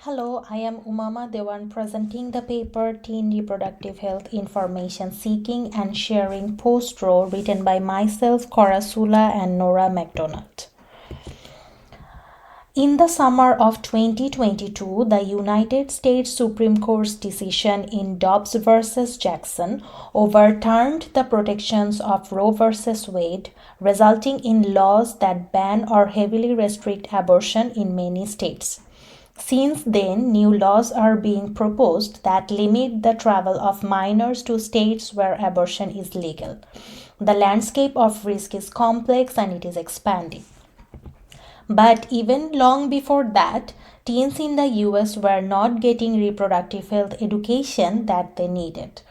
Hello, I am Umama Dewan presenting the paper Teen Reproductive Health Information Seeking and Sharing Post-Roe written by myself, Cora, Sula and Nora McDonald. In the summer of 2022, the United States Supreme Court's decision in Dobbs versus Jackson overturned the protections of Roe versus Wade, resulting in laws that ban or heavily restrict abortion in many states. Since then, new laws are being proposed that limit the travel of minors to states where abortion is legal. The landscape of risk is complex and it is expanding. But even long before that, teens in the US were not getting reproductive health education that they needed.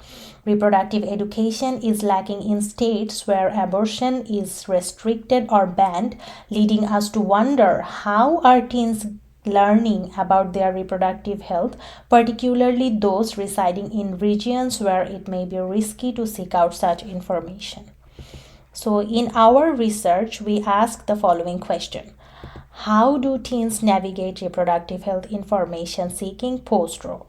Reproductive education is lacking in states where abortion is restricted or banned, leading us to wonder how are teens learning about their reproductive health, particularly those residing in regions where it may be risky to seek out such information. So, in our research, we asked the following question: how do teens navigate reproductive health information seeking post-Roe?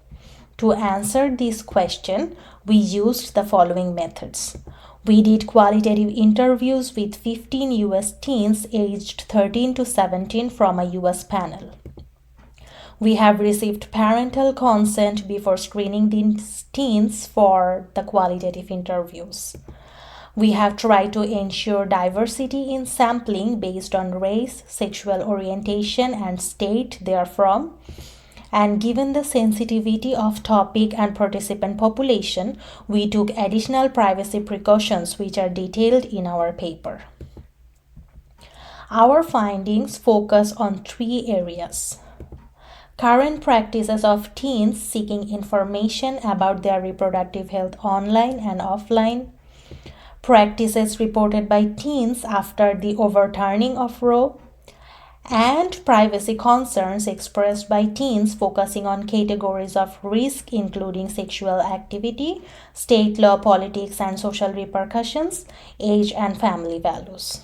To answer this question, we used the following methods. We did qualitative interviews with 15 US teens aged 13 to 17 from a US panel. We have received parental consent before screening these teens for the qualitative interviews. We have tried to ensure diversity in sampling based on race, sexual orientation, and state they are from. And given the sensitivity of topic and participant population, we took additional privacy precautions which are detailed in our paper. Our findings focus on three areas: current practices of teens seeking information about their reproductive health online and offline, practices reported by teens after the overturning of Roe, and privacy concerns expressed by teens focusing on categories of risk including sexual activity, state law, politics and social repercussions, age and family values.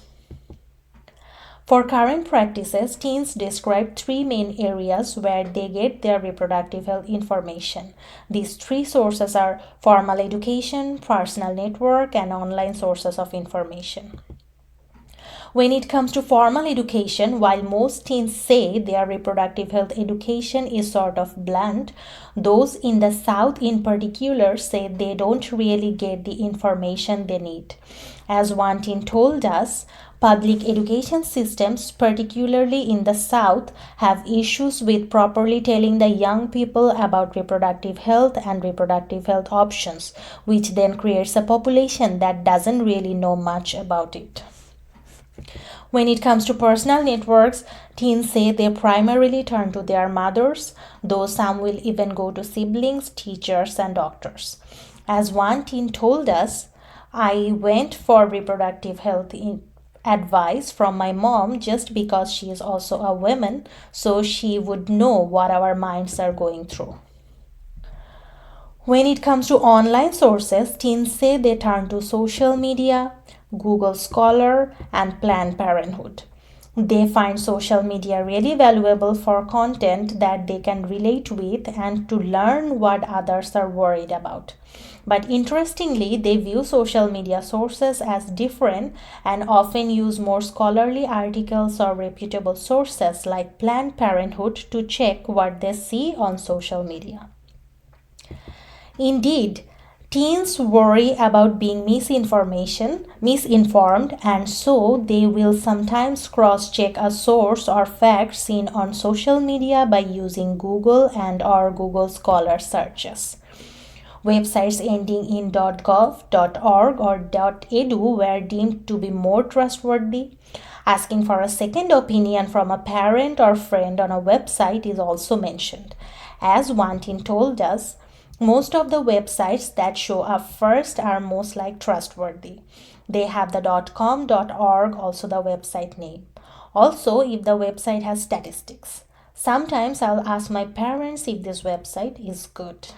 For current practices, teens describe three main areas where they get their reproductive health information. These three sources are formal education, personal network, and online sources of information. When it comes to formal education, while most teens say their reproductive health education is sort of blunt, those in the South in particular say they don't really get the information they need. As one teen told us, public education systems, particularly in the South, have issues with properly telling the young people about reproductive health and reproductive health options, which then creates a population that doesn't really know much about it. When it comes to personal networks, teens say they primarily turn to their mothers, though some will even go to siblings, teachers, and doctors. As one teen told us, I went for reproductive health advice from my mom just because she is also a woman, so she would know what our minds are going through. When it comes to online sources, teens say they turn to social media, Google Scholar, and Planned Parenthood. They find social media really valuable for content that they can relate with and to learn what others are worried about. But interestingly, they view social media sources as different and often use more scholarly articles or reputable sources like Planned Parenthood to check what they see on social media. Indeed, teens worry about being misinformed, and so they will sometimes cross-check a source or fact seen on social media by using Google and or Google Scholar searches. Websites ending in .gov, .org, or .edu were deemed to be more trustworthy. Asking for a second opinion from a parent or friend on a website is also mentioned. As one teen told us, most of the websites that show up first are most like trustworthy. They have the .com, .org, also the website name. Also, if the website has statistics. Sometimes I'll ask my parents if this website is good.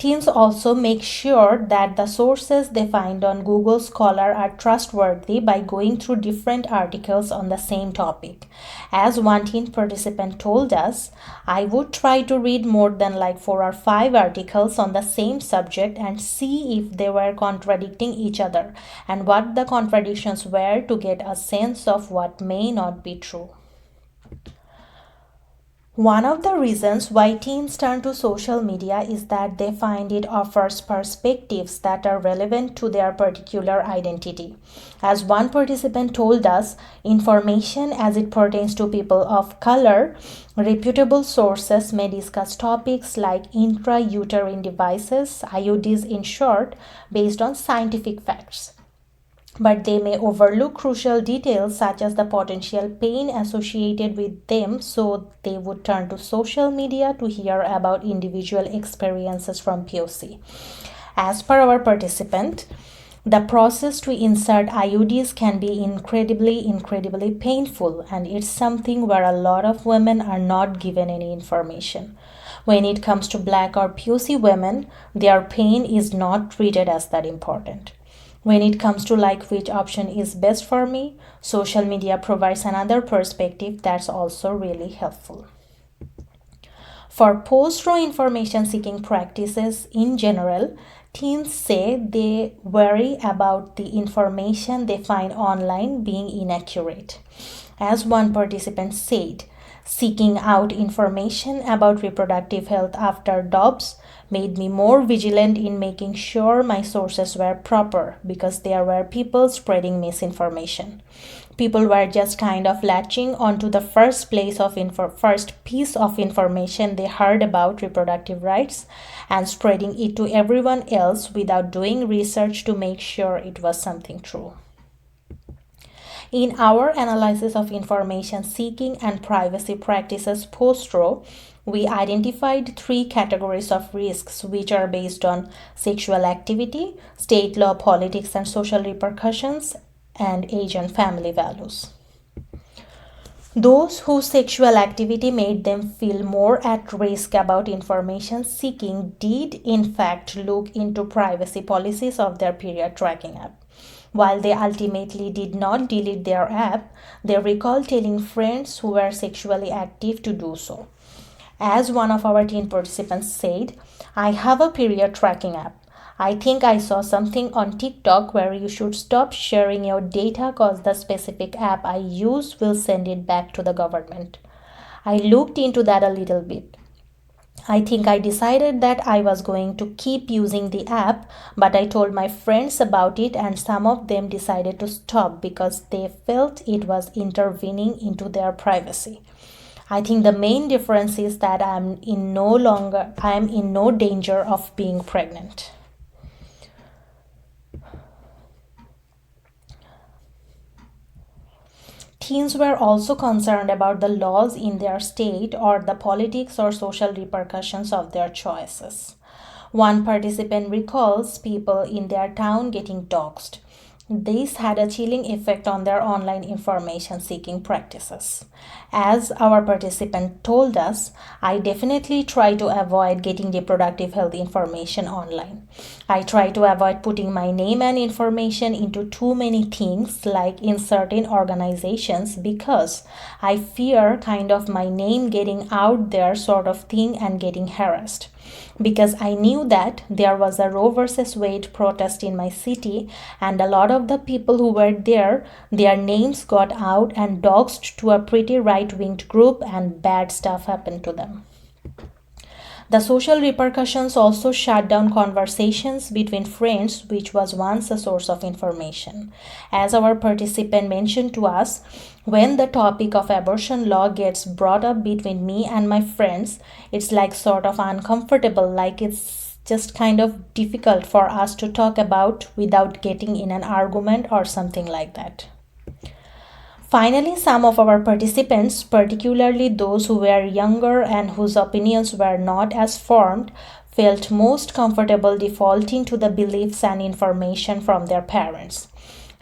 Teens also make sure that the sources they find on Google Scholar are trustworthy by going through different articles on the same topic. As one teen participant told us, I would try to read more than like 4 or 5 articles on the same subject and see if they were contradicting each other and what the contradictions were to get a sense of what may not be true. One of the reasons why teens turn to social media is that they find it offers perspectives that are relevant to their particular identity. As one participant told us, information as it pertains to people of color, reputable sources may discuss topics like intrauterine devices, IUDs in short, based on scientific facts. But they may overlook crucial details such as the potential pain associated with them, so they would turn to social media to hear about individual experiences from POC. As per our participant, the process to insert IUDs can be incredibly painful, and it's something where a lot of women are not given any information. When it comes to Black or POC women, their pain is not treated as that important. When it comes to like which option is best for me, social media provides another perspective that's also really helpful. For post-Roe information seeking practices in general, teens say they worry about the information they find online being inaccurate. As one participant said, seeking out information about reproductive health after Dobbs made me more vigilant in making sure my sources were proper because there were people spreading misinformation. People were just kind of latching onto the first piece of information they heard about reproductive rights and spreading it to everyone else without doing research to make sure it was something true. In our analysis of information seeking and privacy practices post-Roe, we identified 3 categories of risks which are based on sexual activity, state law, politics and social repercussions, and age and family values. Those whose sexual activity made them feel more at risk about information seeking did in fact look into privacy policies of their period tracking app. While they ultimately did not delete their app, they recall telling friends who were sexually active to do so. As one of our teen participants said, I have a period tracking app. I think I saw something on TikTok where you should stop sharing your data because the specific app I use will send it back to the government. I looked into that a little bit. I think I decided that I was going to keep using the app, but I told my friends about it and some of them decided to stop because they felt it was intervening into their privacy. I think the main difference is that I am in no danger of being pregnant. Teens were also concerned about the laws in their state or the politics or social repercussions of their choices. One participant recalls people in their town getting doxxed. This had a chilling effect on their online information seeking practices. As our participant told us, I definitely try to avoid getting reproductive health information online. I try to avoid putting my name and information into too many things like in certain organizations because I fear kind of my name getting out there sort of thing and getting harassed. Because I knew that there was a Roe versus Wade protest in my city and a lot of the people who were there, their names got out and doxed to a pretty right-winged group and bad stuff happened to them. The social repercussions also shut down conversations between friends, which was once a source of information. As our participant mentioned to us, when the topic of abortion law gets brought up between me and my friends, it's like sort of uncomfortable, like it's just kind of difficult for us to talk about without getting in an argument or something like that. Finally, some of our participants, particularly those who were younger and whose opinions were not as formed, felt most comfortable defaulting to the beliefs and information from their parents.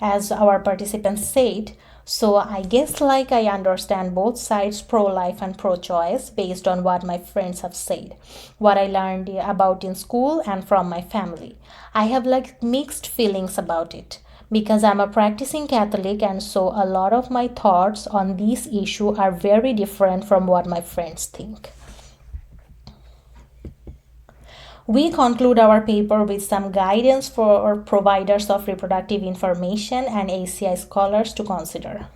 As our participants said, So I guess like I understand both sides, pro-life and pro-choice, based on what my friends have said, what I learned about in school and from my family. I have like mixed feelings about it because I'm a practicing Catholic, and so a lot of my thoughts on this issue are very different from what my friends think. We conclude our paper with some guidance for providers of reproductive information and ACI scholars to consider.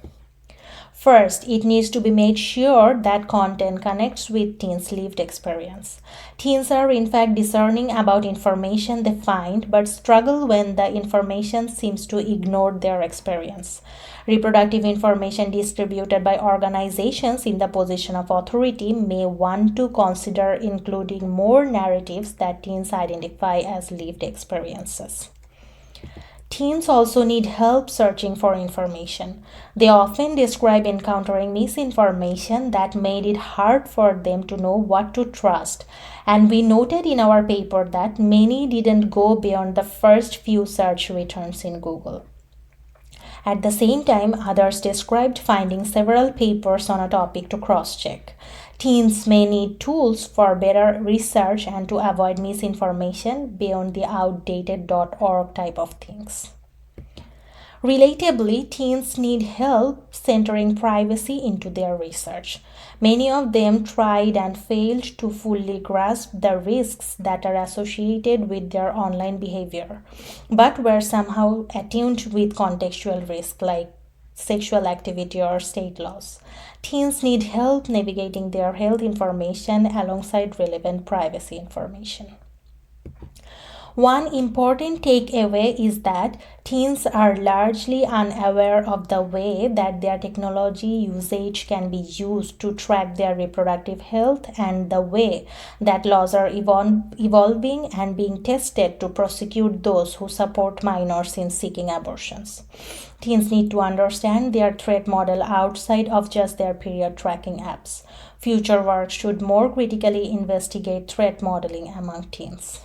First, it needs to be made sure that content connects with teens' lived experience. Teens are in fact discerning about information they find but struggle when the information seems to ignore their experience. Reproductive information distributed by organizations in the position of authority may want to consider including more narratives that teens identify as lived experiences. Teens also need help searching for information. They often describe encountering misinformation that made it hard for them to know what to trust. And we noted in our paper that many didn't go beyond the first few search returns in Google. At the same time, others described finding several papers on a topic to cross check. Teens may need tools for better research and to avoid misinformation beyond the outdated.org type of things. Relatably, teens need help centering privacy into their research. Many of them tried and failed to fully grasp the risks that are associated with their online behavior, but were somehow attuned with contextual risk like sexual activity or state laws. Teens need help navigating their health information alongside relevant privacy information. One important takeaway is that teens are largely unaware of the way that their technology usage can be used to track their reproductive health and the way that laws are evolving and being tested to prosecute those who support minors in seeking abortions. Teens need to understand their threat model outside of just their period tracking apps. Future work should more critically investigate threat modeling among teens.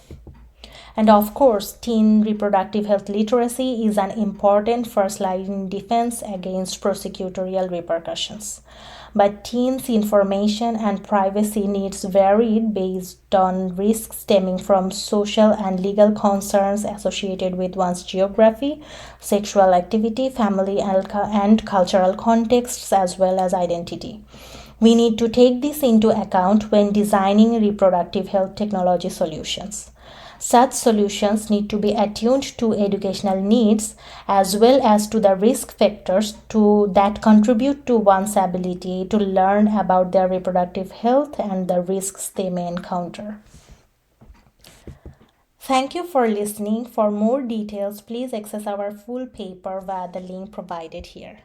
And of course, teen reproductive health literacy is an important first line defense against prosecutorial repercussions. But teens' information and privacy needs varied based on risks stemming from social and legal concerns associated with one's geography, sexual activity, family, and cultural contexts, as well as identity. We need to take this into account when designing reproductive health technology solutions. Such solutions need to be attuned to educational needs as well as to the risk factors that contribute to one's ability to learn about their reproductive health and the risks they may encounter. Thank you for listening. For more details, please access our full paper via the link provided here.